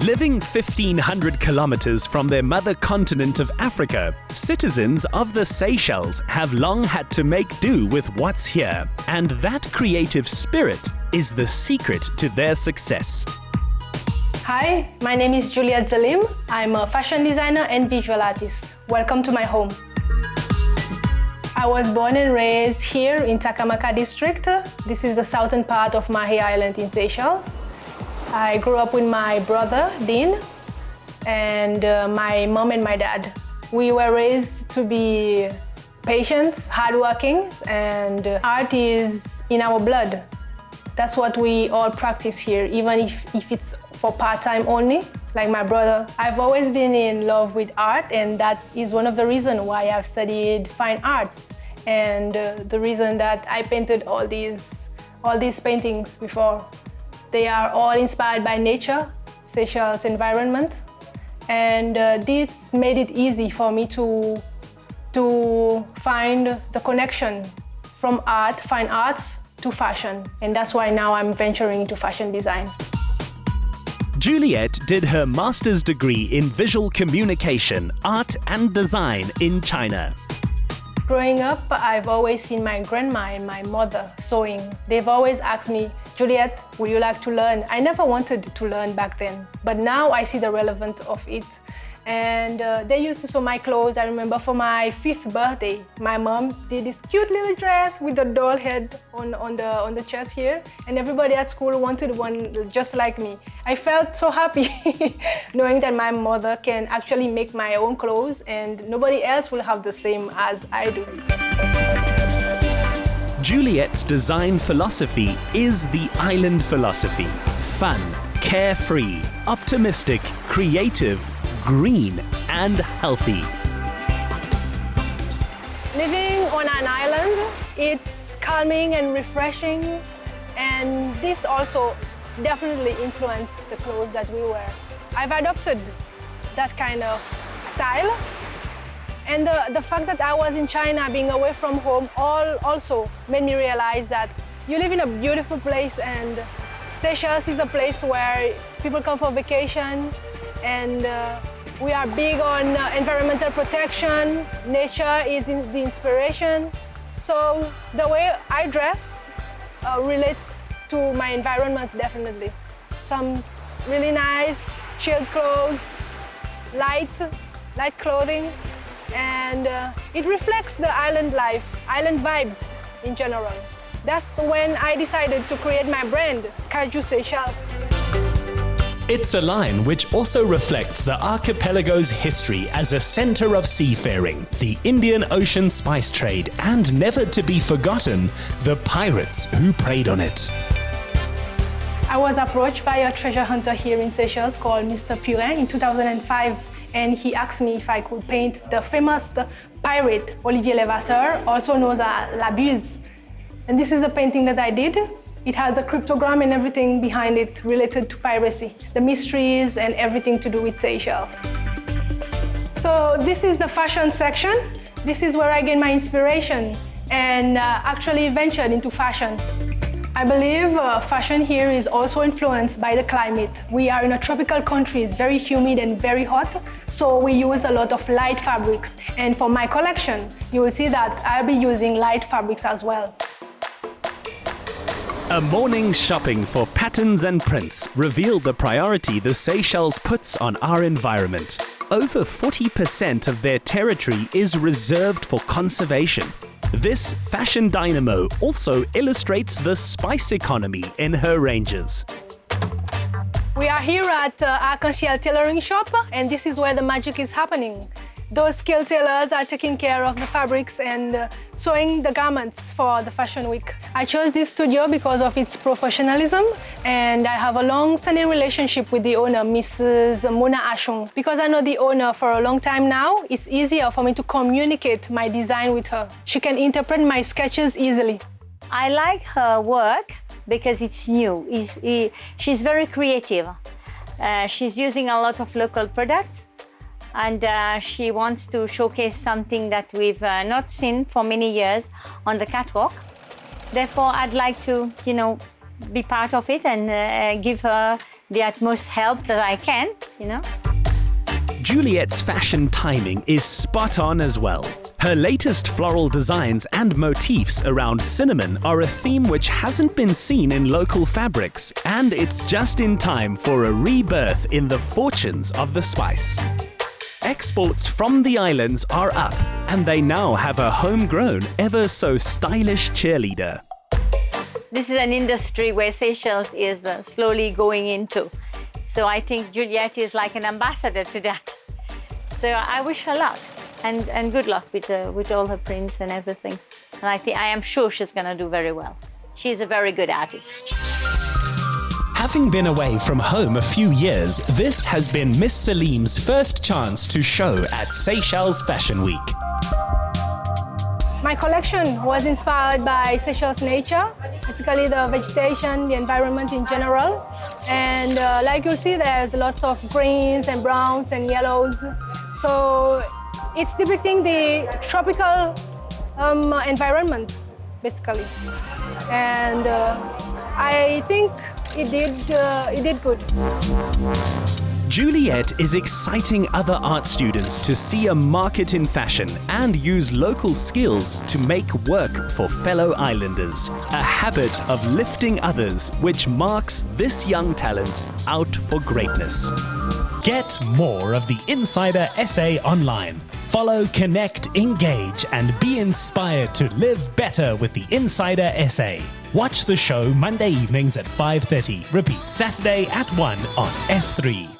Living 1,500 kilometers from their mother continent of Africa, citizens of the Seychelles have long had to make do with what's here. And that creative spirit is the secret to their success. Hi, my name is Juliette Zelime. I'm a fashion designer and visual artist. Welcome to my home. I was born and raised here in Takamaka district. This is the southern part of Mahe Island in Seychelles. I grew up with my brother, Dean, and my mom and my dad. We were raised to be patient, hardworking, and art is in our blood. That's what we all practice here, even if it's for part-time only, like my brother. I've always been in love with art, and that is one of the reasons why I've studied fine arts, and the reason that I painted all these paintings before. They are all inspired by nature, Seychelles environment, and this made it easy for me to find the connection from art, fine arts, to fashion, and that's why now I'm venturing into fashion design. Juliette did her master's degree in visual communication, art and design in China. Growing up, I've always seen my grandma and my mother sewing. They've always asked me, Juliette, would you like to learn? I never wanted to learn back then, but now I see the relevance of it. And they used to sew my clothes. I remember for my 5th birthday, my mom did this cute little dress with a doll head on the chest here, and everybody at school wanted one just like me. I felt so happy knowing that my mother can actually make my own clothes and nobody else will have the same as I do. Juliette's design philosophy is the island philosophy. Fun, carefree, optimistic, creative, green and healthy. Living on an island, it's calming and refreshing, and this also definitely influenced the clothes that we wear. I've adopted that kind of style, and the fact that I was in China, being away from home, also made me realize that you live in a beautiful place, and Seychelles is a place where people come for vacation, and we are big on environmental protection. Nature is the inspiration. So the way I dress relates to my environment, definitely. Some really nice, chilled clothes, light clothing, and it reflects the island life, island vibes in general. That's when I decided to create my brand, Kaiju Seychelles. It's a line which also reflects the archipelago's history as a center of seafaring, the Indian Ocean spice trade, and never to be forgotten, the pirates who preyed on it. I was approached by a treasure hunter here in Seychelles called Mr. Purin in 2005, and he asked me if I could paint the famous pirate Olivier Levasseur, also known as La Buse. And this is a painting that I did. It has the cryptogram and everything behind it related to piracy, the mysteries and everything to do with Seychelles. So this is the fashion section. This is where I get my inspiration and actually ventured into fashion. I believe fashion here is also influenced by the climate. We are in a tropical country, it's very humid and very hot, so we use a lot of light fabrics. And for my collection, you will see that I'll be using light fabrics as well. A morning shopping for patterns and prints revealed the priority the Seychelles puts on our environment. Over 40% of their territory is reserved for conservation. This fashion dynamo also illustrates the spice economy in her ranges. We are here at Arc-en-Ciel tailoring shop, and this is where the magic is happening. Those skilled tailors are taking care of the fabrics and sewing the garments for the Fashion Week. I chose this studio because of its professionalism, and I have a long-standing relationship with the owner, Mrs. Mona Achon. Because I know the owner for a long time now, it's easier for me to communicate my design with her. She can interpret my sketches easily. I like her work because it's new. She's very creative. She's using a lot of local products, and she wants to showcase something that we've not seen for many years on the catwalk. Therefore, I'd like to, be part of it and give her the utmost help that I can, you know. Juliette's fashion timing is spot on as well. Her latest floral designs and motifs around cinnamon are a theme which hasn't been seen in local fabrics, and it's just in time for a rebirth in the fortunes of the spice. Exports from the islands are up, and they now have a homegrown, ever so stylish cheerleader. This is an industry where Seychelles is slowly going into. So I think Juliette is like an ambassador to that. So I wish her luck and good luck with all her prints and everything. And I am sure she's going to do very well. She's a very good artist. Having been away from home a few years, this has been Miss Zelime's first chance to show at Seychelles Fashion Week. My collection was inspired by Seychelles nature, basically the vegetation, the environment in general. And like you'll see, there's lots of greens and browns and yellows. So it's depicting the tropical environment, basically. And I think it did good. Juliette is exciting other art students to see a market in fashion and use local skills to make work for fellow islanders. A habit of lifting others which marks this young talent out for greatness. Get more of the Insider SA online. Follow, connect, engage, and be inspired to live better with the Insider SA. Watch the show Monday evenings at 5:30. Repeat Saturday at 1 on S3.